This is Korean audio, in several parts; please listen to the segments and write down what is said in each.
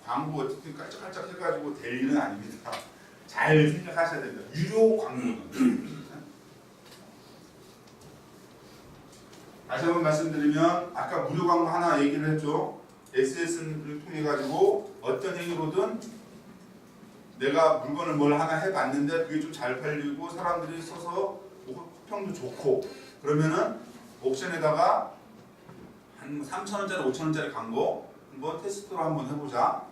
광고 어떻게 깔짝깔짝 해가지고 될 일은 아닙니다. 잘 생각하셔야 됩니다. 유료 광고는. 다시 한번 말씀드리면 아까 무료 광고 하나 얘기를 했죠. SS를 통해 가지고 어떤 행위로든 내가 물건을 뭘 하나 해봤는데 그게 좀 잘 팔리고 사람들이 써서 평도 좋고 그러면은 옥션에다가 한 3,000원짜리 5,000원짜리 광고 한번 테스트로 한번 해보자.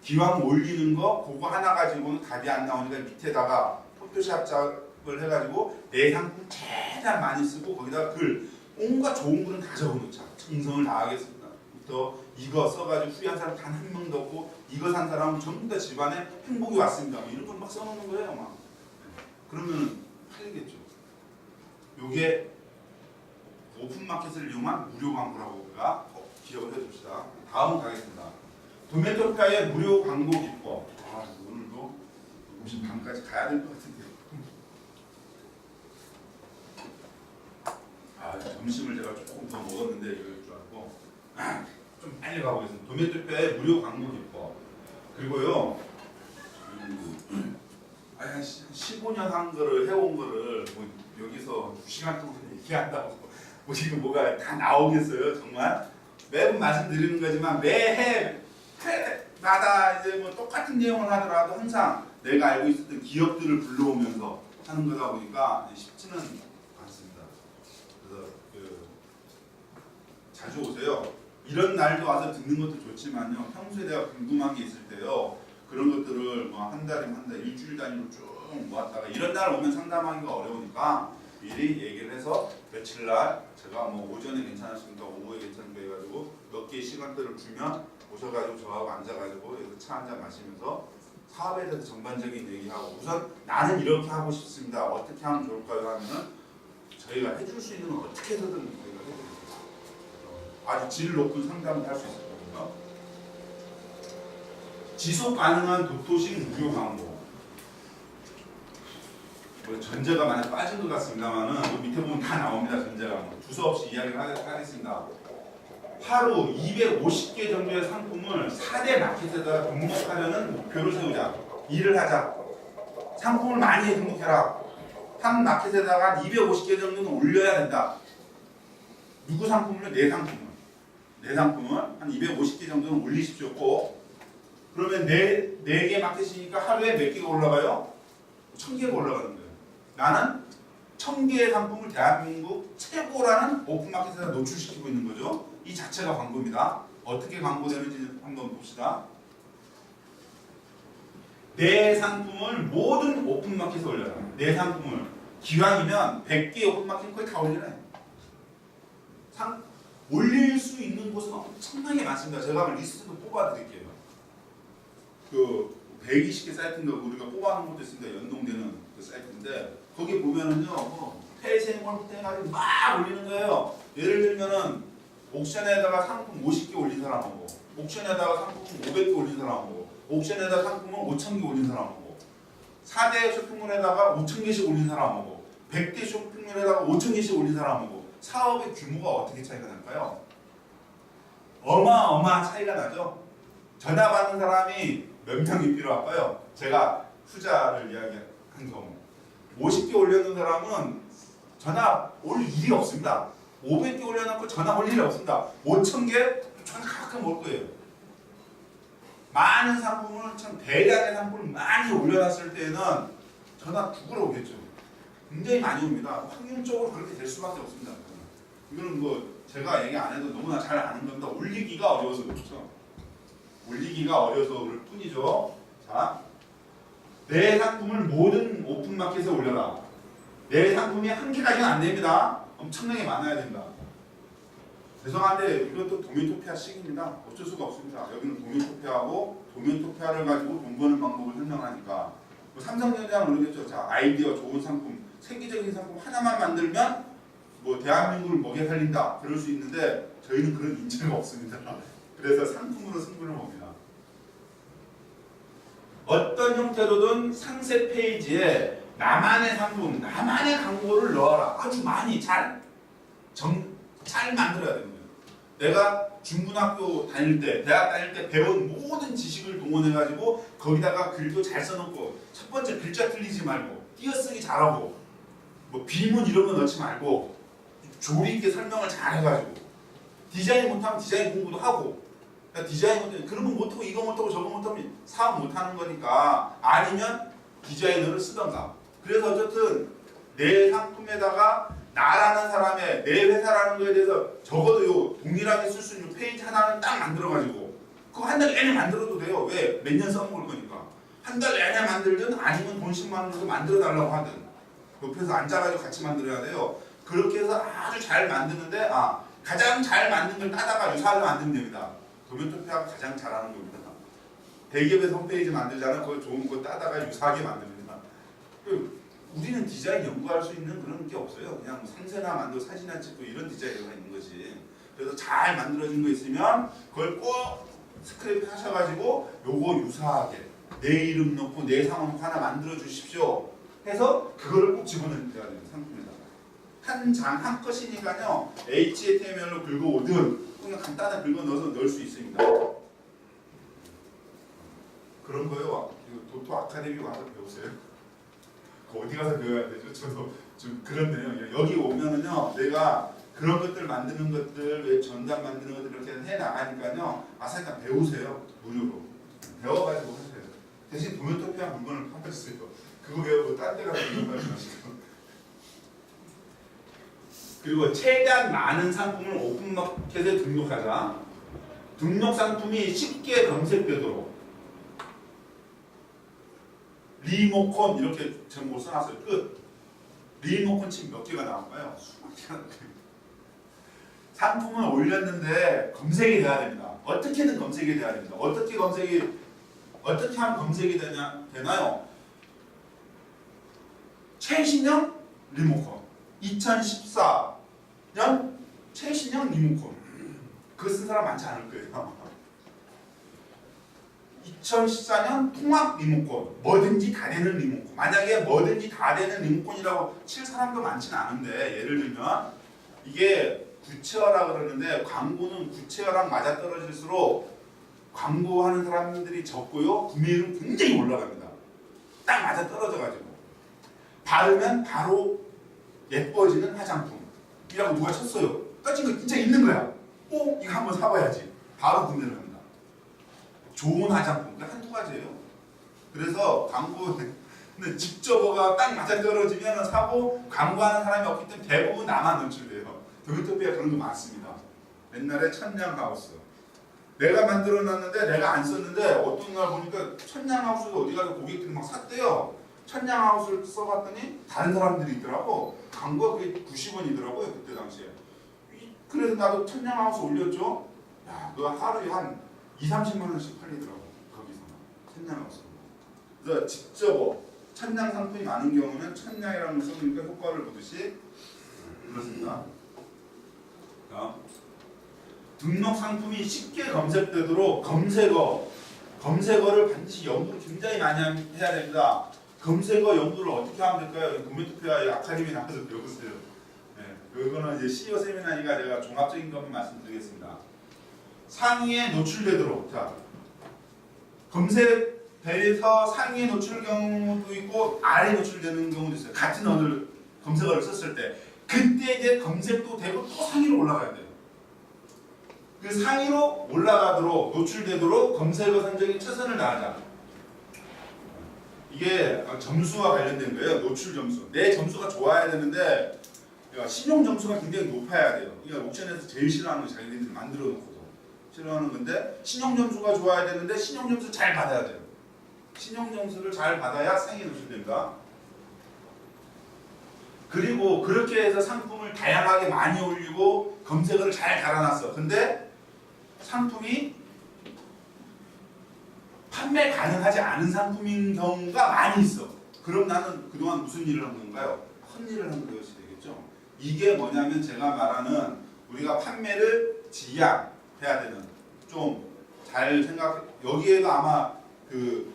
기왕 올리는 거 그거 하나 가지고는 답이 안 나오니까 밑에다가 포토샵 작업을 해가지고 내 상품 최대한 많이 쓰고 거기다가 글 온갖 좋은 글은 다 적어놓자. 정성을 다하겠습니다. 부터 이거 써가지고 후회한 사람 단 한 명도 없고 이거 산 사람은 전부 다 집안에 행복이 왔습니다. 뭐 이런 걸 막 써놓는 거예요. 막. 그러면은 팔리겠죠. 요게 오픈마켓을 이용한 무료 광고라고 우리가 기억을 해줍시다. 다음 가겠습니다. 도메토피아의 무료 광고 기법. 오늘도 7시 반까지 가야 될 것 같은데요. 점심을 제가 조금 더 먹었는데 이럴 줄 알고 좀 빨리 가보겠습니다. 도메토피아의 무료 광고 기법. 그리고요 한 15년 한 거를 해온 거를 뭐 여기서 2시간 동안 얘기한다고 뭐 지금 뭐가 다 나오겠어요. 정말 매번 말씀드리는 거지만 매해 해마다 이제 뭐 똑같은 내용을 하더라도 항상 내가 알고 있었던 기업들을 불러오면서 하는 거다 보니까 쉽지는 않습니다. 그래서 자주 오세요. 이런 날도 와서 듣는 것도 좋지만요. 평소에 내가 궁금한 게 있을 때요. 그런 것들을 뭐 한 달이면 한 달, 일주일 단위로 쭉 모았다가 이런 날 오면 상담하기가 어려우니까 미리 얘기를 해서 며칠 날 제가 뭐 오전에 괜찮으십니까? 오후에 괜찮은가 해가지고 몇 개의 시간대를 주면 오셔가지고 저하고 앉아가지고 여기서 차 한잔 마시면서 사업에 대해서 전반적인 얘기하고 우선 나는 이렇게 하고 싶습니다. 어떻게 하면 좋을까요? 하면은 저희가 해줄 수 있는 건 어떻게 해서든 저희가 해드립니다. 아주 질 높은 상담을 할 수 있거든요. 지속 가능한 도토식 무료 광고. 뭐 전제가 많이 빠진 것 같습니다만은 밑에 보면 다 나옵니다. 전제가 주소 없이 이야기를 하겠습니다. 하루 250개 정도의 상품을 4대 마켓에다가 등록하려는 목표를 세우자. 일을 하자. 상품을 많이 등록해라. 한 마켓에다가 250개 정도는 올려야 된다. 누구 상품을요? 내 상품을. 내 상품을 한 250개 정도는 올리십시오. 꼭. 그러면 4개 마켓이니까 하루에 몇 개가 올라가요? 1000개가 올라가는 거예요. 나는 1000개의 상품을 대한민국 최고라는 오픈마켓에다 노출시키고 있는 거죠. 이 자체가 광고입니다. 어떻게 광고되는지 한번 봅시다. 내 상품을 모든 오픈마켓에 올려라. 내 상품을 기왕이면 100개 오픈마켓 거의 다 올리라. 올릴 수 있는 곳은 엄청나게 많습니다. 제가 한번 리스트도 뽑아드릴게요. 그 120개 사이트인가 우리가 뽑아놓은 것도 있습니다. 연동되는 그 사이트인데 거기 보면은요, 뭐 폐쇄물부터 해가지고 막 올리는 거예요. 예를 들면은 옥션에다가 상품 50개 올린 사람하고, 옥션에다가 상품 500개 올린 사람하고, 옥션에다가 상품은 5,000개 올린 사람하고, 4대 쇼핑몰에다가 5,000개씩 올린 사람하고, 100대 쇼핑몰에다가 5,000개씩 올린 사람하고, 사업의 규모가 어떻게 차이가 날까요? 어마어마한 차이가 나죠. 전화 받는 사람이 몇 명이 필요할까요? 제가 투자를 이야기한 경우 50개 올려놓은 사람은 전화 올 일이 없습니다. 500개 올려놓고 전화 올 일이 없습니다. 5,000개 전화 가끔 올 거예요. 많은 상품을 참 대량의 상품을 많이 올려놨을 때는 전화 두그러 오겠죠. 굉장히 많이 옵니다. 확률적으로 그렇게 될 수밖에 없습니다. 이거는 뭐 제가 얘기 안 해도 너무나 잘 아는 겁니다. 올리기가 어려워서 그렇죠. 올리기가 어려서 그럴 뿐이죠. 자, 내 상품을 모든 오픈마켓에 올려라. 내 상품이 한 개까지는 안 됩니다. 엄청나게 많아야 된다. 죄송한데 이것도 도메토피아 식입니다. 어쩔 수가 없습니다. 여기는 도메토피아하고 도메토피아를 가지고 돈 버는 방법을 설명하니까 뭐 삼성전자는 모르겠죠. 자, 아이디어 좋은 상품, 세계적인 상품 하나만 만들면 뭐 대한민국을 먹여 살린다. 그럴 수 있는데 저희는 그런 인재가 없습니다. 그래서 상품으로 승부를 봅니다. 어떤 형태로든 상세 페이지에 나만의 상품, 나만의 광고를 넣어라. 아주 많이 잘 만들어야 됩니다. 내가 중고등학교 다닐 때, 대학 다닐 때 배운 모든 지식을 동원해가지고 거기다가 글도 잘 써놓고 첫 번째 글자 틀리지 말고 띄어쓰기 잘하고 뭐 비문 이런 거 넣지 말고 조리 있게 설명을 잘 해가지고 디자인 못하면 디자인 공부도 하고 그러니까 디자인 못하면 그런 거 못하고 이거 못하고 저거 못하면 사업 못하는 거니까 아니면 디자이너를 쓰던가. 그래서 어쨌든 내 상품에다가 나라는 사람의 내 회사라는 거에 대해서 적어도 요 동일하게 쓸 수 있는 페이지 하나는 딱 만들어가지고 그거 한 달 내내 만들어도 돼요. 왜? 몇 년 써먹을 거니까. 한 달 내내 만들든 아니면 돈 10만 원 줘서 만들어 달라고 하든 옆에서 앉아가지고 같이 만들어야 돼요. 그렇게 해서 아주 잘 만드는데 가장 잘 만든 걸 따다가 유사하게 만들면 됩니다. 도면토피아가 가장 잘하는 겁니다. 대기업에서 홈페이지 만들잖아. 그거 좋은 거 따다가 유사하게 만듭니다. 우리는 디자인 연구할 수 있는 그런 게 없어요. 그냥 뭐 상세나 만들고 사진이나 찍고 이런 디자이너가 있는 거지. 그래서 잘 만들어진 거 있으면 그걸 꼭 스크랩 하셔가지고 요거 유사하게 내 이름 넣고 내 상호 넣고 하나 만들어 주십시오. 해서 그거를 꼭 집어넣어야 돼요. 상품에다가. 한 장 한 컷이니까요. HTML로 긁어오든 그냥 간단하게 긁어 넣어서 넣을 수 있습니다. 그런 거요. 도토 아카데미 와서 배우세요. 어디 가서 배워야 되죠? 저도 좀 그렇네요. 여기 오면은요, 내가 그런 것들 만드는 것들, 왜 전단 만드는 것들 이렇게 해 나가니까요, 일단 배우세요. 무료로. 배워가지고 하세요. 대신 도면토피아 물건을 파셨어요. 그거 배우고 딴 데 가서 공부하지 마시고. 그리고 최대한 많은 상품을 오픈마켓에 등록하자. 등록 상품이 쉽게 검색되도록. 리모컨 이렇게 제목을 써놨어요. 끝. 리모컨 치면 몇 개가 나올까요? 수만 개가 나올까요? 상품을 올렸는데 검색이 돼야 됩니다. 어떻게든 검색이 돼야 됩니다. 어떻게 하면 검색이 되나요? 최신형 리모컨. 2014년 최신형 리모컨. 그거 쓴 사람 많지 않을 거예요. 2014년 통합 리모컨, 뭐든지 다 되는 리모컨. 만약에 뭐든지 다 되는 리모컨이라고 칠 사람도 많지는 않은데 예를 들면 이게 구체화라 그러는데 광고는 구체화랑 맞아떨어질수록 광고하는 사람들이 적고요. 구매율은 굉장히 올라갑니다. 딱 맞아떨어져가지고 바르면 바로 예뻐지는 화장품이라고 누가 쳤어요. 떠진 거 진짜 있는 거야. 이거 한번 사봐야지. 바로 구매를 합니다. 좋은 화장품, 한두 가지예요. 그래서 광고는 직접 딱 맞아떨어지면 사고 광고하는 사람이 없기 때문에 대부분 나만 노출돼요. 도면토피아 그런 거 많습니다. 옛날에 천냥하우스 내가 만들어놨는데 내가 안 썼는데 어떤 날 보니까 천냥하우스가 어디 가서 고객들이 막 샀대요. 천냥하우스를 써봤더니 다른 사람들이 있더라고. 광고가 그게 90원이더라고요. 그때 당시에. 그래서 나도 천냥하우스 올렸죠. 야, 그거 하루에 한 20~30만 원씩 팔리더라고. 거기서 천냥하우스. 그래서 직접 천냥 상품이 많은 경우는 천냥이라는 걸 써보니까 효과를 보듯이 그렇습니다. 등록 상품이 쉽게 검색되도록 검색어를 반드시 연구를 굉장히 많이 해야 됩니다. 검색어 연구를 어떻게 하면 될까요? 도면토피아 아카데미 나와서 배우세요. 네, 그거는 이제 CEO 세미나니까 제가 종합적인 것만 말씀드리겠습니다. 상위에 노출되도록. 자, 검색대에서 상위에 노출 경우도 있고 아래에 노출되는 경우도 있어요. 같은 언어를 검색어를 썼을 때 그때 이제 검색도 되고 또 상위로 올라가야 돼요. 그 상위로 올라가도록 노출되도록 검색어 선정에 최선을 다하자. 이게 점수와 관련된 거예요. 노출 점수. 내 점수가 좋아야 되는데 신용 점수가 굉장히 높아야 돼요. 그러니까 옥션에서 제일 싫어하는 거 자기들이 만들어 놓고도 싫어하는 건데 신용 점수가 좋아야 되는데 신용 점수 잘 받아야 돼요. 신용 점수를 잘 받아야 상위에 노출됩니다. 그리고 그렇게 해서 상품을 다양하게 많이 올리고 검색어를 잘 달아놨어. 근데 상품이 판매 가능하지 않은 상품인 경우가 많이 있어. 그럼 나는 그동안 무슨 일을 한 건가요? 헛일을 한 것이 되겠죠. 이게 뭐냐면 제가 말하는 우리가 판매를 지향해야 되는 좀 잘 여기에도 아마 그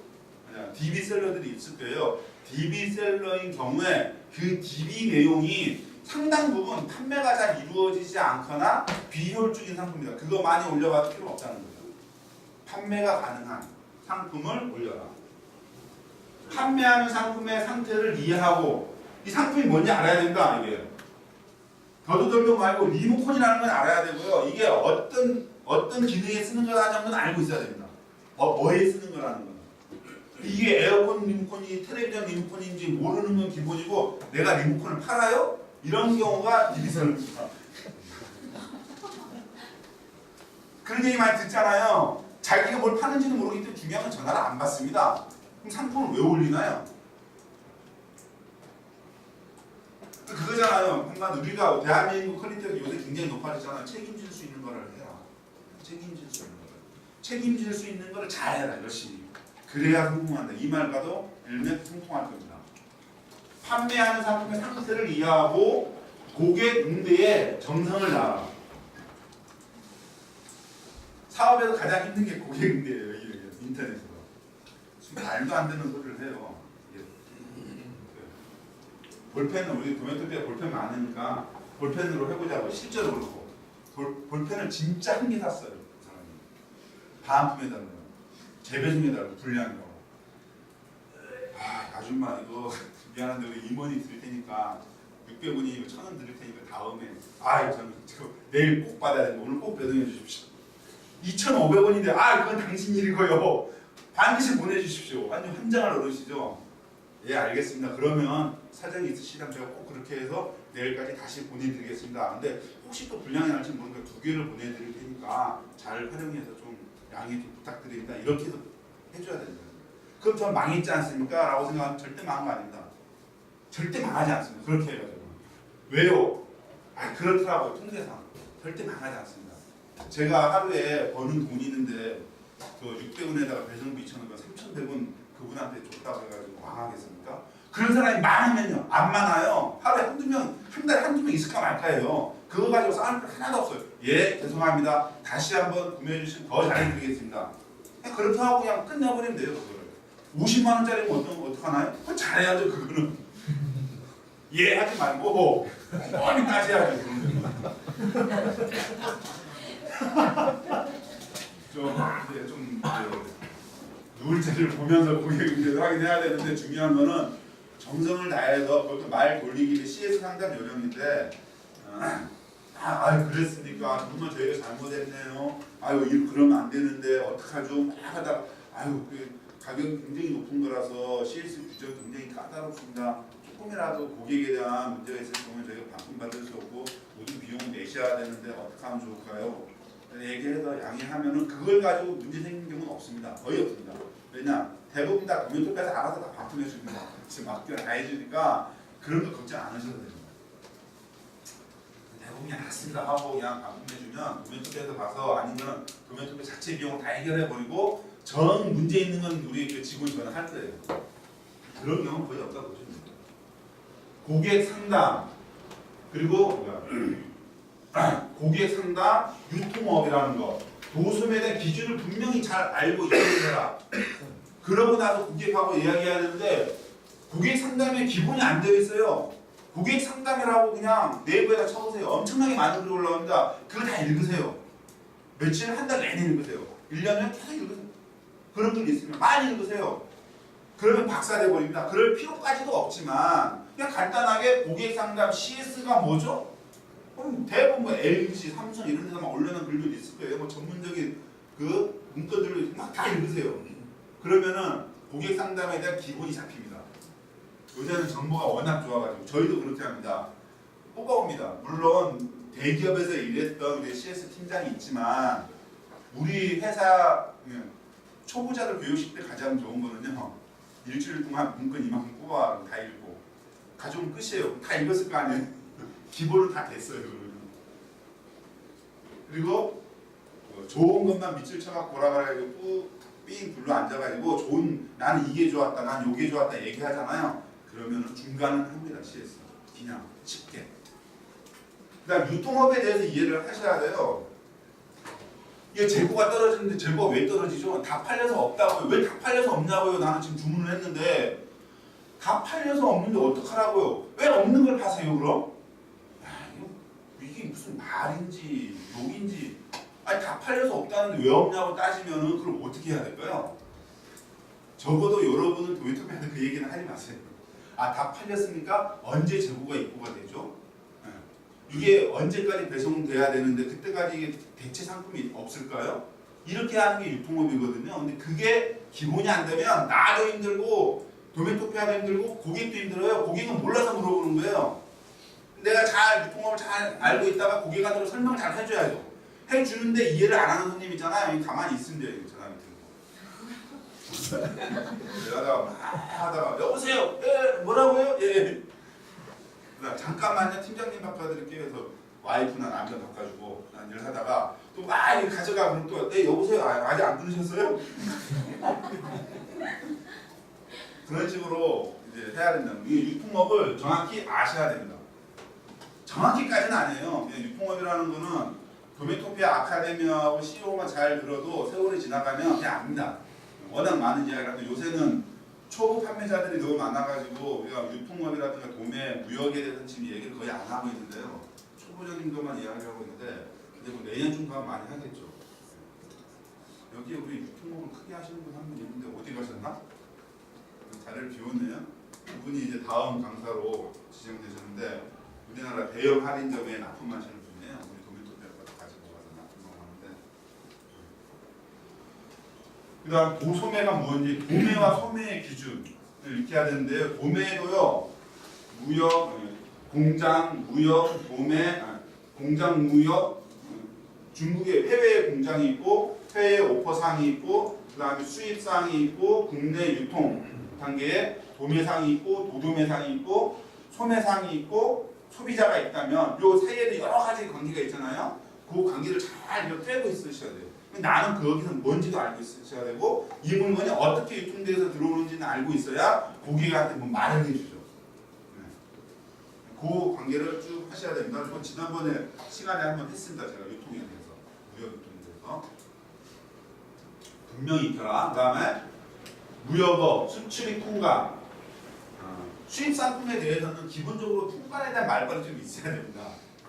DB 셀러들이 있을 거예요. DB 셀러인 경우에 그 DB 내용이 상당 부분 판매가 잘 이루어지지 않거나 비효율적인 상품이다. 그거 많이 올려봐도 필요 없다는 거죠. 판매가 가능한 상품을 올려라. 판매하는 상품의 상태를 이해하고 이 상품이 뭔지 알아야 된다. 이게 더듬덜듬 말고 리모컨이라는 건 알아야 되고요. 이게 어떤 기능에 쓰는 거라는 건 알고 있어야 됩니다. 뭐에 쓰는 거라는 건. 이게 에어컨 리모컨이 텔레비전 리모컨인지 모르는 건 기본이고 내가 리모컨을 팔아요? 이런 경우가 비비설입니다. 그런 얘기 많이 듣잖아요. 자기가 뭘 파는지는 모르기 때문에 중요한 건 전화를 안 받습니다. 그럼 상품을 왜 올리나요? 그거잖아요. 한마디로 우리가 대한민국 퀄리티가 요새 굉장히 높아졌잖아요. 책임질 수 있는 거를 해라. 책임질 수 있는 거를. 책임질 수 있는 거를 잘해라. 열심히. 그래야 성공한다. 이 말과도 일맥상통할 겁니다. 판매하는 상품의 상태를 이해하고 고객 응대에 정성을 다하라. 사업에서 가장 힘든 게 고객 응대예요. 인터넷으로. 말도 안 되는 소리를 해요. 볼펜은 우리 도면토피아 볼펜 많으니까 볼펜으로 해보자고. 실제로 그렇고 볼펜을 진짜 한 개 샀어요. 그 사람이. 반품해달라고, 재배송해달라고, 불량이라고. 아줌마 이거 미안한데 우리 임원이 드릴 테니까 600원이 1,000원 드릴 테니까 다음에 저는 내일 꼭 받아야 되는데 오늘 꼭 배송해 주십시오. 2,500원인데 그건 당신 일이고요. 반드시 보내주십시오. 완전 환장을 얻으시죠. 예, 알겠습니다. 그러면 사정이 있으시다면 제가 꼭 그렇게 해서 내일까지 다시 보내드리겠습니다. 근데 혹시 또 불량이 날지 모르니까 2개를 보내드릴 테니까 잘 활용해서 좀 양해 좀 부탁드립니다. 이렇게 해서 해줘야 된다. 그럼 전 망했지 않습니까? 라고 생각하면 절대 망한 거 아닙니다. 절대 망하지 않습니다. 그렇게 해가지고. 왜요? 그렇더라고요. 통계상. 절대 망하지 않습니다. 제가 하루에 버는 돈이 있는데 그 600원에다가 배송비 2,000원, 3,100원 그분한테 줬다고 해가지고 망하겠습니까? 그런 사람이 많으면요. 안 많아요. 하루에 한두 명, 한 달에 한두 명 있을까 말까예요. 그거 가지고 싸울 거 하나도 없어요. 예, 죄송합니다. 다시 한번 구매해 주시면 더 잘해드리겠습니다. 그냥 그렇게 하고 그냥 끝내버리면 돼요. 그거를. 50만 원짜리면 어떡하나요? 그건 잘해야죠. 그거는. 예 하지 말고 뻔히 따져야죠. 좀 누울자리를 보면서 고객 응대를 하긴 해야 되는데 중요한 거는 정성을 다해서 그것도 말 돌리기는 CS 상담 요령인데 그랬습니까? 정말 저희가 잘못했네요. 그러면 안 되는데 어떡하죠? 막 하다가 가격 굉장히 높은 거라서 CS 규정 굉장히 까다롭습니다. 조금이라도 고객에 대한 문제가 있을 경우에 저희가 반품받을 수 없고 모든 비용을 내셔야 되는데 어떻게 하면 좋을까요? 얘기해서 양해하면은 그걸 가지고 문제 생기는 경우는 없습니다. 거의 없습니다. 왜냐? 대부분 다 도면토피아에서 알아서 다 반품해 줍니다. 지금 맡기가 다 해주니까 그런 거 걱정 안 하셔도 됩니다. 대부분이 알았습니다 하고 그냥 반품해 주면 도면토피아에서 가서 아니면 도면토피아 자체 비용을 다 해결해 버리고 전 문제 있는 건 우리 그 직원이 저는 할 거예요. 그런 경우는 거의 없다고 보시면 됩니다. 고객 상담 그리고 고객 상담 유통업이라는 거 도소매에 대한 기준을 분명히 잘 알고 있어야 그러고 나서 고객하고 이야기해야 되는데 고객 상담에 기본이 안 되어 있어요. 고객 상담이라고 그냥 네이버에다 쳐보세요. 엄청나게 많은 글이 올라옵니다. 그거 다 읽으세요. 며칠 한 달 내내 읽으세요. 1년에 계속 읽으세요. 그런 글이 있으면 많이 읽으세요. 그러면 박사돼 버립니다. 그럴 필요까지도 없지만 그냥 간단하게 고객 상담 CS가 뭐죠? 대부분 LG, 삼성 이런 데서 막 올려놓은 글도 있을 거예요. 전문적인 그 문건들을 막 다 읽으세요. 그러면은 고객 상담에 대한 기본이 잡힙니다. 요새는 정보가 워낙 좋아가지고 저희도 그렇게 합니다. 뽑아옵니다. 물론 대기업에서 일했던 우리 CS 팀장이 있지만 우리 회사 초보자들 교육식 때 가장 좋은 거는요. 일주일 동안 문건 이만큼 뽑아 다 읽고 가져오면 끝이에요. 다 읽었을 거 아니에요. 기본은 다 됐어요. 그리고 좋은 것만 밑줄 쳐갖고 보라가지고 삥 둘러 앉아가지고 나는 이게 좋았다, 난 이게 좋았다 얘기하잖아요. 그러면은 중간은 합니다. CS 그냥 쉽게. 그다음 유통업에 대해서 이해를 하셔야 돼요. 이게 재고가 떨어지는데 재고가 왜 떨어지죠? 다 팔려서 없다고요. 왜 다 팔려서 없냐고요? 나는 지금 주문을 했는데 다 팔려서 없는데 어떡하라고요? 왜 없는 걸 파세요 그럼? 이게 무슨 말인지 욕인지 아니 다 팔려서 없다는데 왜 없냐고 따지면은 그럼 어떻게 해야 될까요? 적어도 여러분은 도요토피한테 그 얘기는 하지 마세요. 아, 다 팔렸으니까 언제 재고가 입고가 되죠? 이게 언제까지 배송돼야 되는데 그때까지 이게 대체 상품이 없을까요? 이렇게 하는 게 유통업이거든요. 근데 그게 기본이 안 되면 나도 힘들고 도메토피아도 힘들고 고객도 힘들어요. 고객은 몰라서 물어보는 거예요. 내가 잘 유통업을 잘 알고 있다가 고객한테 설명을 잘 해줘야죠. 해주는데 이해를 안 하는 손님 있잖아요. 가만히 있으면 돼요. 내가 막 하다가 여보세요. 예, 뭐라고요? 예. 잠깐만요. 팀장님 바꿔드릴게요. 그래서 와이프나 남편 바꿔주고 난 일을 하다가 또 막 이렇게 가져가 그럼 또 네, 여보세요. 아직 안 들으셨어요? 그런 식으로 이제 해야 된다는 거예요. 이 유통업을 정확히 아셔야 됩니다. 정확히까지는 아니에요. 그냥 유통업이라는 거는 도메토피아 아카데미하고 CEO만 잘 들어도 세월이 지나가면 그냥 압니다. 워낙 많은 이야기를 하고 요새는 초보 판매자들이 너무 많아가지고 우리가 유통업이라든가 도매, 무역에 대해서 지금 얘기를 거의 안 하고 있는데요. 초보적인 것만 이야기하고 있는데 이제 뭐 내년 중반 많이 하겠죠. 여기 우리 유통업을 크게 하시는 분 한 분 있는데 어디 가셨나? 자리를 비웠네요. 그분이 이제 다음 강사로 지정되셨는데 우리나라 대형 할인점에 납품하시는 분이에요. 우리 도메토피아까지 가지고 가서 납품하는데 그 다음 도소매가 뭔지 도매와 소매의 기준을 익혀야 되는데요. 도매도요 무역, 공장, 무역, 도매, 공장, 무역 중국에 해외에 공장이 있고 해외 오퍼상이 있고 그 다음에 수입상이 있고 국내 유통 단계에 도매상이 있고 도도매상이 있고 소매상이 있고 소비자가 있다면 요 사이에도 여러 가지 관계가 있잖아요. 그 관계를 잘 이렇게 꿰고 있으셔야 돼요. 나는 거기서 뭔지도 알고 있어야 되고 이 물건이 어떻게 유통돼서 들어오는지는 알고 있어야 고객한테 뭐 말을 해주죠. 그 관계를 쭉 하셔야 됩니다. 그리고 지난번에 시간에 한번 했습니다. 제가 유통에 대해서 무역 유통에 대해서 분명히 익혀라. 그 다음에 무역업, 수출입 통관 수입 상품에 대해서는 기본적으로 통관에 대한 말발이 좀 있어야 됩니다.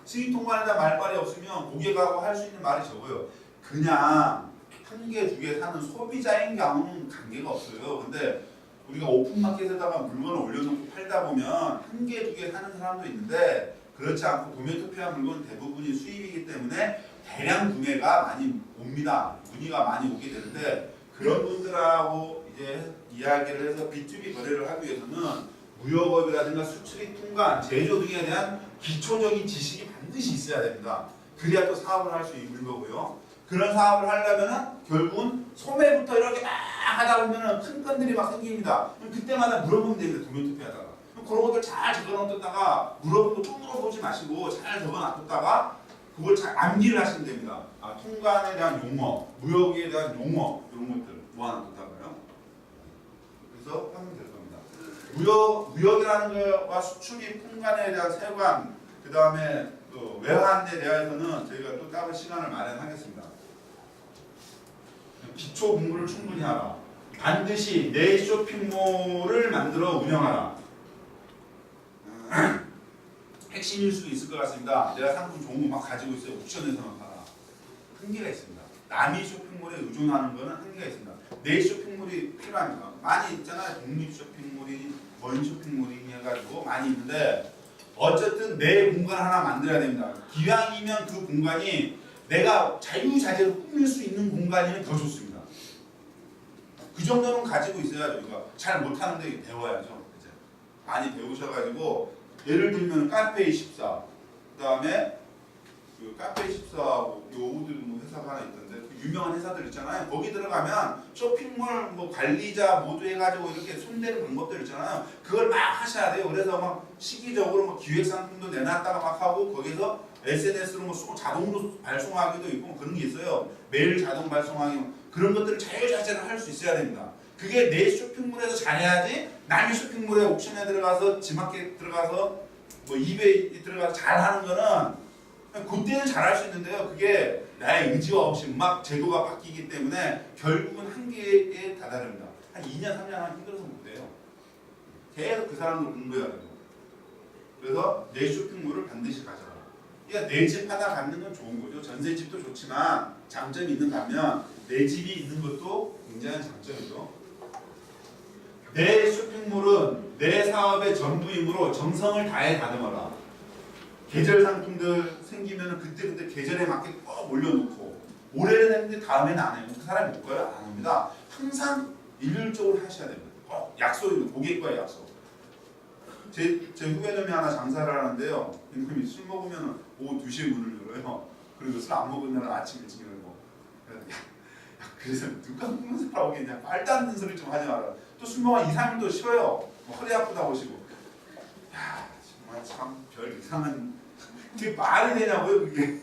수입 통관에 대한 말발이 없으면 고객하고 할 수 있는 말이 적어요. 그냥 한 개, 두 개 사는 소비자인 경우는 관계가 없어요. 근데 우리가 오픈마켓에다가 물건을 올려놓고 팔다 보면 한 개, 두 개 사는 사람도 있는데 그렇지 않고 도메토피아 물건은 대부분이 수입이기 때문에 대량 구매가 많이 옵니다. 문의가 많이 오게 되는데 그런 분들하고 이제 이야기를 해서 B2B 거래를 하기 위해서는 무역업이라든가 수출입 통관, 제조 등에 대한 기초적인 지식이 반드시 있어야 됩니다. 그래야 또 사업을 할 수 있는 거고요. 그런 사업을 하려면은 결국은 소매부터 이렇게 막 하다 보면은 큰 건들이 막 생깁니다. 그럼 그때마다 물어보면 됩니다. 도메토피아다가. 그런 것들 잘 적어놓다가 물어보고 또 물어보지 마시고 잘 적어놔뒀다가 그걸 잘 암기를 하시면 됩니다. 아, 통관에 대한 용어, 무역에 대한 용어 이런 것들 모아놔뒀다가요. 그래서 하면 될 겁니다. 무역이라는 것과 수출입 통관에 대한 세관, 그 다음에 또 외환에 대해서는 저희가 또 따로 시간을 마련하겠습니다. 기초 공부를 충분히 하라. 반드시 내 쇼핑몰을 만들어 운영하라. 핵심일 수도 있을 것 같습니다. 내가 상품 좋은 거 막 가지고 있어요. 옥션에서만 팔아. 한계가 있습니다. 남이 쇼핑몰에 의존하는 거는 한계가 있습니다. 내 쇼핑몰이 필요합니다. 많이 있잖아요. 독립 쇼핑몰이, 원 쇼핑몰이 해가지고 많이 있는데 어쨌든 내 공간 하나 만들어야 됩니다. 기왕이면 그 공간이 내가 자유자재로 꾸밀 수 있는 공간이면 더 좋습니다. 그 정도는 가지고 있어야죠. 우리가 잘 못하는데 배워야죠. 이제 많이 배우셔가지고 예를 들면 카페24, 그 다음에 그 카페24하고 요우드 뭐 회사가 하나 있던데 그 유명한 회사들 있잖아요. 거기 들어가면 쇼핑몰 뭐 관리자 모두 해가지고 이렇게 손대는 방법들 있잖아요. 그걸 막 하셔야 돼요. 그래서 막 시기적으로 뭐 기획 상품도 내놨다가 막 하고 거기서 SNS로 뭐 자동으로 발송하기도 있고 그런 게 있어요. 메일 자동 발송하기 그런 것들을 자유자재로 할 수 있어야 됩니다. 그게 내 쇼핑몰에서 잘해야지 남의 쇼핑몰에 옥션에 들어가서 지마켓 들어가서 뭐 이베이 들어가서 잘하는 거는 그때는 잘할 수 있는데요. 그게 나의 의지와 없이 막 제도가 바뀌기 때문에 결국은 한계에 다다릅니다. 한 2년, 3년 하면 힘들어서 못해요. 계속 그 사람들 공부해야 되고. 그래서 내 쇼핑몰을 반드시 가져라. 그러니까 내 집 하나 갖는 건 좋은 거죠. 전세집도 좋지만 장점이 있는 반면 내 집이 있는 것도 굉장한 장점이죠. 내 쇼핑몰은 내 사업의 전부이므로 정성을 다해 다듬어라. 계절 상품들 생기면 그때그때 계절에 맞게 꼭 올려놓고 올해는 했는데 다음에는 안 해요. 그 사람이 못 가요? 안 합니다. 항상 일률적으로 하셔야 됩니다. 꼭 약속입니다. 고객과의 약속. 제 후배님이 하나 장사를 하는데요. 이놈이 술 먹으면 오후 2시에 문을 열어요. 그리고 술 안 먹은 날은 아침 일찍 열고. 그래서 누가 먹는 사람 오겠냐. 말도 안 되는 소리 좀 하지 마라. 또 술 먹으면 2, 3일도 쉬어요. 뭐 허리 아프다고 오시고. 야, 정말 참 별 이상한. 그게 말이 되냐고요, 그게.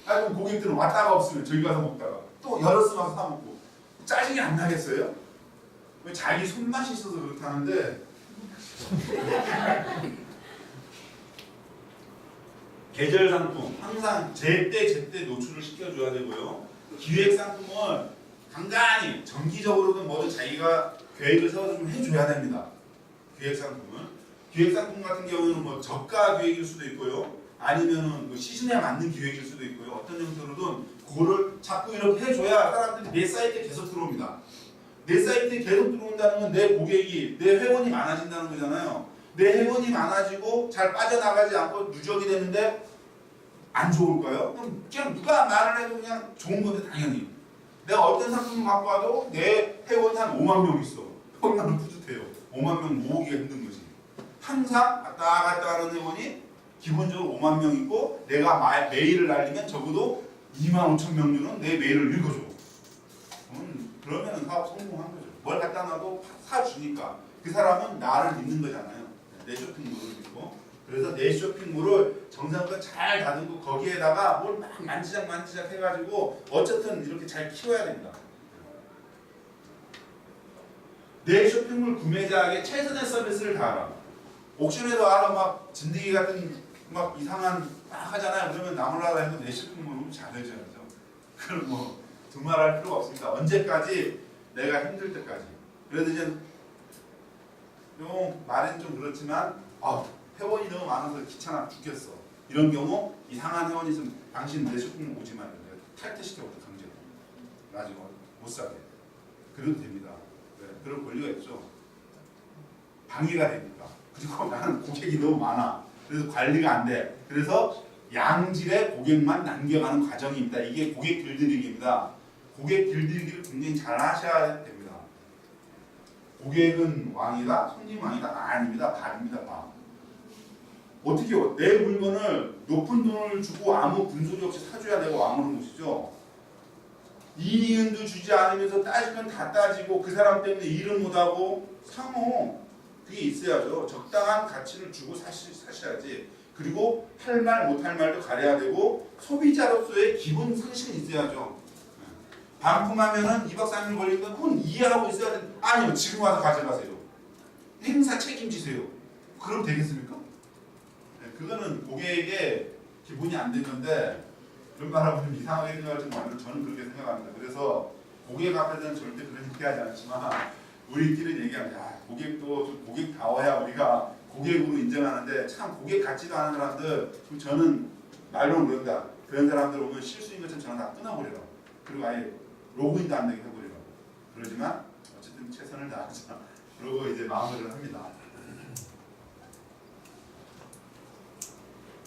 아, 그럼 고객들은 왔다가 없으면 저기 가서 먹다가 또 열었으면 와서 사 먹고. 짜증이 안 나겠어요? 왜 자기 손맛이 있어서 그렇다는데. 계절 상품 항상 제때 노출을 시켜줘야 되고요. 기획 상품은 간간히 정기적으로든 뭐든 자기가 계획을 세워서 좀 해줘야 됩니다. 기획 상품 같은 경우는 뭐 저가 기획일 수도 있고요. 아니면은 뭐 시즌에 맞는 기획일 수도 있고요. 어떤 형태로든 그거를 자꾸 이렇게 해줘야 사람들이 내 사이트에 계속 들어옵니다. 내 사이트에 계속 들어온다는 건 내 고객이, 내 회원이 많아진다는 거잖아요. 내 회원이 많아지고 잘 빠져나가지 않고 누적이 되는데 안 좋을까요? 그냥 누가 말을 해도 그냥 좋은 건데 당연히. 내가 어떤 상품을 갖고 와도 내 회원이 한 5만 명 있어. 그건 뿌듯해요. 5만 명 모으기가 힘든 거지. 항상 왔다 갔다 하는 회원이 기본적으로 5만 명 있고 내가 메일을 날리면 적어도 2만 5천 명류는 내 메일을 읽어줘. 그러면 사업 성공한 거죠. 뭘 갖다 놔도 사주니까. 그 사람은 나를 믿는 거잖아요. 내 쇼핑몰을 믿고. 그래서 내 쇼핑몰을 정성껏 잘 다듬고 거기에다가 뭘 막 만지작 해가지고 어쨌든 이렇게 잘 키워야 됩니다. 내 쇼핑몰 구매자에게 최선의 서비스를 다하라. 옥션에서 알아 막 진드기 같은 막 이상한 막 하잖아요. 그러면 나몰라라 해도 내 쇼핑몰을 잘해줘야죠. 그럼 뭐 두말할 필요가 없습니다. 언제까지? 내가 힘들 때까지. 그래도 이제 좀 말은 좀 그렇지만 회원이 너무 많아서 귀찮아 죽겠어. 이런 경우 이상한 회원이 있으면 당신 내 쇼핑몰 오지 말아요. 탈퇴시켜버려 강제로. 나중에 못 사게. 그래도 됩니다. 네, 그런 권리가 있죠. 방해가 되니까. 그리고 나는 고객이 너무 많아. 그래서 관리가 안 돼. 그래서 양질의 고객만 남겨가는 과정입니다. 이게 고객 길들이기입니다. 고객 길들이기를 굉장히 잘 하셔야 됩니다. 고객은 왕이다, 손님 왕이다? 아닙니다. 반입니다. 반. 어떻게요? 내 물건을 높은 돈을 주고 아무 분소리 없이 사줘야 내가 왕으로 것이죠. 이니은도 주지 않으면서 따지면 다 따지고 그 사람 때문에 일을 못하고 상호 그게 있어야죠. 적당한 가치를 주고 사셔야지. 그리고 할 말 못할 말도 가려야 되고 소비자로서의 기본 상식은 있어야죠. 반품하면은 2박 3일 걸리는 건 그건 이해하고 있어야 돼. 아니요, 지금 와서 가져가세요. 행사 책임지세요. 그럼 되겠습니까? 네, 그거는 고객에게 기본이 안 된 건데 그런 말하면 좀 이상하게 생각할지 모르는데 저는 그렇게 생각합니다. 그래서 고객 앞에서는 절대 그런 얘기하지 않지만 우리끼리 얘기하면 고객도 좀 고객다워야 우리가 고객으로 인정하는데 참 고객 같지도 않은 사람들 저는 말로는 그런다. 그런 사람들 오면 실수인 것처럼 저는 다 끊어버려라. 그리고 아예 로그인도 안 되게 해버리라고. 그러지만 어쨌든 최선을 다하자. 그러고 이제 마무리를 합니다.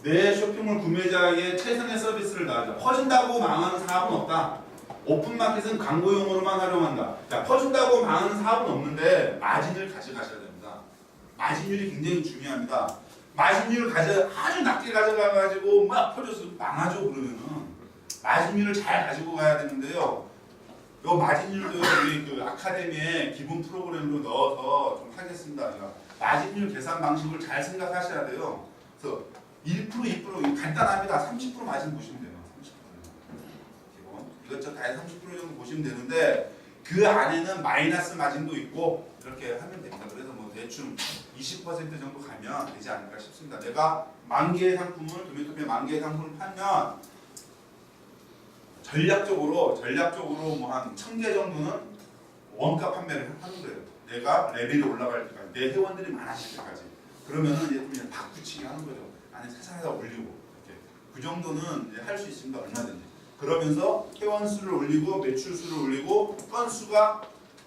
내 쇼핑몰 구매자에게 최선의 서비스를 다하자. 퍼진다고 망하는 사업은 없다. 오픈마켓은 광고용으로만 활용한다. 자, 퍼진다고 망하는 사업은 없는데 마진을 가져가셔야 됩니다. 마진율이 굉장히 중요합니다. 마진율을 아주 낮게 가져가가지고 막 퍼져서 망하죠. 그러면은 마진율을 잘 가지고 가야 되는데요. 요 마진율도 우리 그 아카데미에 기본 프로그램으로 넣어서 좀 하겠습니다. 마진율 계산 방식을 잘 생각하셔야 돼요. 그래서 1%, 2% 간단합니다. 30% 마진 보시면 돼요. 30%. 기본 이것저것 다 30% 정도 보시면 되는데 그 안에는 마이너스 마진도 있고 이렇게 하면 됩니다. 그래서 뭐 대충 20% 정도 가면 되지 않을까 싶습니다. 내가 만 개의 상품을 도매토매 만 개의 상품을 팔면 전략적으로 뭐 한 1000개 정도는 원가 판매를 하는 거예요. 내가 레벨이 올라갈 때까지 내 회원들이 많아질 때까지. 그러면은 이제 그냥 바꾸치기 하는 거죠. 안에 살살 올리고 이렇게 그 정도는 할 수 있습니다. 얼마든지. 그러면서 회원 수를 올리고 매출 수를 올리고 건수가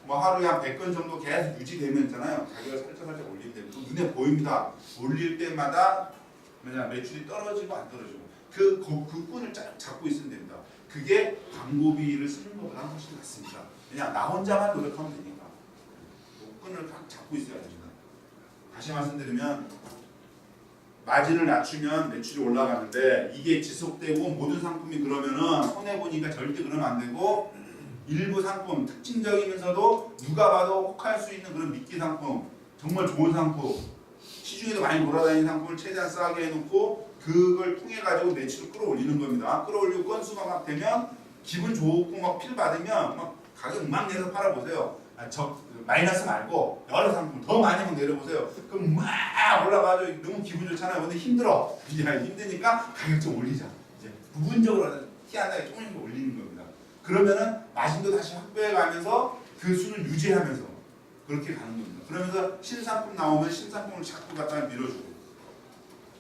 뭐 하루에 한 100건 정도 계속 유지되면 있잖아요. 가격을 살짝 올리면 되고 눈에 보입니다. 올릴 때마다 뭐냐 매출이 떨어지고 안 떨어지고 그 끈을 잡고 있으면 됩니다. 그게 광고비를 쓰는 것보다 훨씬 낫습니다. 그냥 나 혼자만 노력하면 되니까 끈을 잡고 있어야 됩니다. 다시 말씀드리면 마진을 낮추면 매출이 올라가는데 이게 지속되고 모든 상품이 그러면은 손해보니까 절대 그러면 안 되고 일부 상품 특징적이면서도 누가 봐도 혹할 수 있는 그런 미끼 상품 정말 좋은 상품 시중에도 많이 돌아다니는 상품을 최대한 싸게 해놓고 그걸 통해 가지고 매출을 끌어올리는 겁니다. 끌어올리고 건수가 막 되면 기분 좋고 막 필 받으면 막 가격 막 내서 팔아보세요. 마이너스 말고 여러 상품 더 많이 막 내려보세요. 그럼 막 올라가지고 너무 기분 좋잖아요. 근데 힘들어. 이제 힘드니까 가격 좀 올리자. 이제 부분적으로 희한하게 조금씩 올리는 겁니다. 그러면은 마진도 다시 확보해가면서 그 수는 유지하면서 그렇게 가는 겁니다. 그러면서 신상품 나오면 신상품을 자꾸 갖다가 밀어주고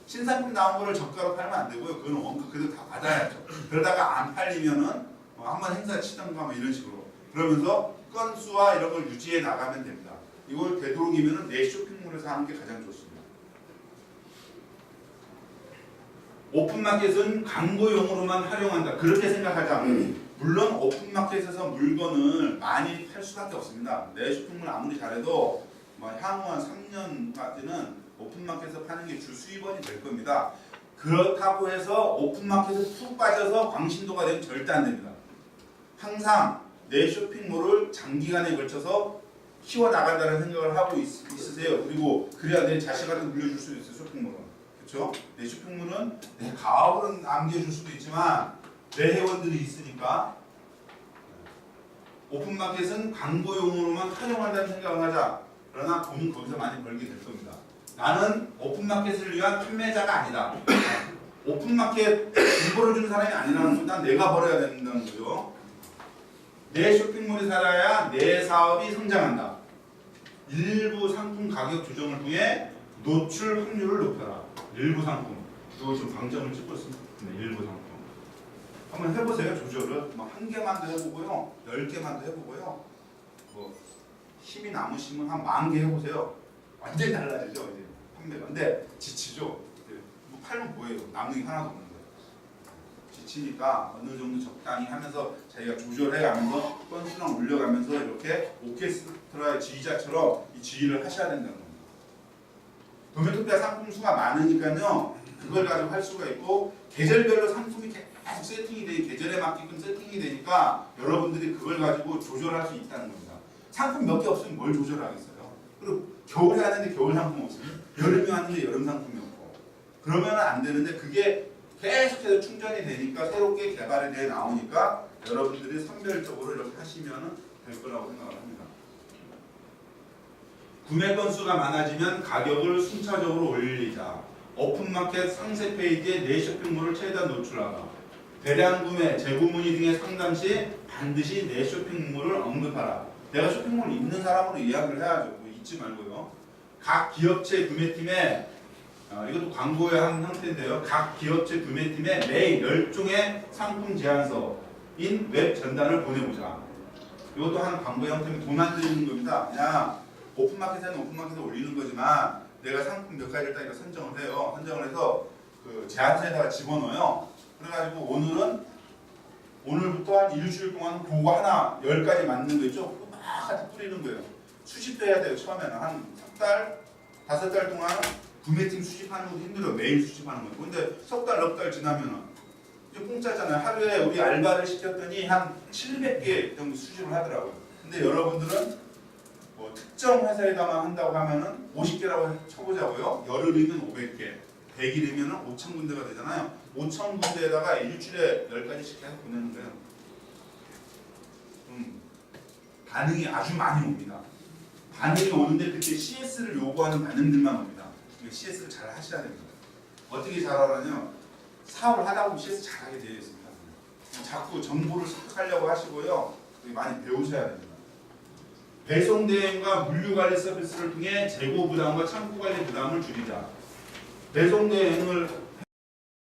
신상품 나온 거를 저가로 팔면 안 되고요. 그건 원가 그대로 다 받아야죠. 그러다가 안 팔리면은 한번 행사 치던가 뭐 이런 식으로 그러면서 건수와 이런 걸 유지해 나가면 됩니다. 이걸 되도록이면은 내 쇼핑몰에서 하는 게 가장 좋습니다. 오픈마켓은 광고용으로만 활용한다. 그렇게 생각하지 않으면 물론 오픈마켓에서 물건을 많이 팔 수밖에 없습니다. 내 쇼핑몰 아무리 잘해도 뭐 향후 한 3년까지는 오픈마켓에서 파는 게 주 수입원이 될 겁니다. 그렇다고 해서 오픈마켓에 푹 빠져서 광신도가 되면 절대 안 됩니다. 항상 내 쇼핑몰을 장기간에 걸쳐서 키워나간다는 생각을 하고 있으세요. 그리고 그래야 내 자식한테 물려줄 수 있어요. 쇼핑몰은. 그렇죠? 내 쇼핑몰은 내 가업은 남겨줄 수도 있지만 내 회원들이 있으니까 오픈마켓은 광고용으로만 활용한다는 생각을 하자. 그러나 돈은 거기서 많이 벌게 될 겁니다. 나는 오픈마켓을 위한 판매자가 아니다. 오픈마켓 돈 벌어주는 사람이 아니라는 건 난 내가 벌어야 된다는 거죠. 내 쇼핑몰이 살아야 내 사업이 성장한다. 일부 상품 가격 조정을 통해 노출 확률을 높여라. 일부 상품. 이거 지금 방점을 찍고 있습니다. 일부 상품. 한번 해보세요. 조절을. 뭐 한 개만도 해보고요. 10개만도 해보고요. 뭐 힘이 남으시면 한 10,000개 해보세요. 완전히 달라지죠. 이제 판매가. 근데 지치죠. 뭐 팔면 뭐예요? 남는 게 하나도 없는 거예요. 지치니까 어느 정도 적당히 하면서 자기가 조절해가면서 건수랑 올려가면서 이렇게 오케스트라의 지휘자처럼 이 지휘를 하셔야 된다는 겁니다. 도메토피아 상품 수가 많으니까요. 그걸 가지고 할 수가 있고 계절별로 상품이 계속 세팅이 돼 계절에 맞게끔 세팅이 되니까 여러분들이 그걸 가지고 조절할 수 있다는 겁니다. 상품 몇 개 없으면 뭘 조절하겠어요? 그리고 겨울에 하는데 겨울 상품 없으면 여름에 하는데 여름 상품이 없고 그러면 안 되는데 그게 계속해서 충전이 되니까 새롭게 개발이 돼 나오니까 여러분들이 선별적으로 이렇게 하시면 될 거라고 생각을 합니다. 구매 건수가 많아지면 가격을 순차적으로 올리자. 오픈마켓 상세 페이지에 내 쇼핑몰을 최대한 노출하라. 대량 구매, 재구문의 등의 상담 시 반드시 내 쇼핑몰을 언급하라. 내가 쇼핑몰 있는 사람으로 예약을 해야죠. 뭐 잊지 말고요. 각 기업체 구매팀에 이것도 광고의 한 형태인데요. 각 기업체 구매팀에 매일 10종의 상품 제안서인 웹 전단을 보내보자. 이것도 한 광고의 형태는 돈 안 들이는 겁니다. 그냥 오픈마켓에는 오픈마켓에 올리는 거지만 내가 상품 몇 가지를 딱 선정을 해요. 선정을 해서 그 제안서에다가 집어넣어요. 그래가지고 오늘부터 한 일주일 동안 그거 하나 10가지 맞는 거 있죠? 그거 막 같이 뿌리는 거예요. 수집도 해야 돼요. 처음에는 한 3달, 5달 동안 구매팀 수집하는 것도 힘들어요. 매일 수집하는 것도. 근데 석 달, 넉 달 지나면은 이제 공짜잖아요. 하루에 우리 알바를 시켰더니 한 700개 정도 수집을 하더라고요. 근데 여러분들은 뭐 특정 회사에다만 한다고 하면은 50개라고 쳐보자고요. 열흘이면 500개, 100일이면 5,000군데가 되잖아요. 5,000군데에다가 일주일에 10가지씩 계속 보내는 거예요. 반응이 아주 많이 옵니다. 반응이 오는데 그때 CS를 요구하는 반응들만 옵니다. CS를 잘 하셔야 됩니다. 어떻게 잘 하냐면 사업을 하다 보면 CS 잘하게 되어 있습니다. 자꾸 정보를 습득하려고 하시고요. 많이 배우셔야 됩니다. 배송 대행과 물류 관리 서비스를 통해 재고 부담과 창고 관리 부담을 줄이자. 배송 대행을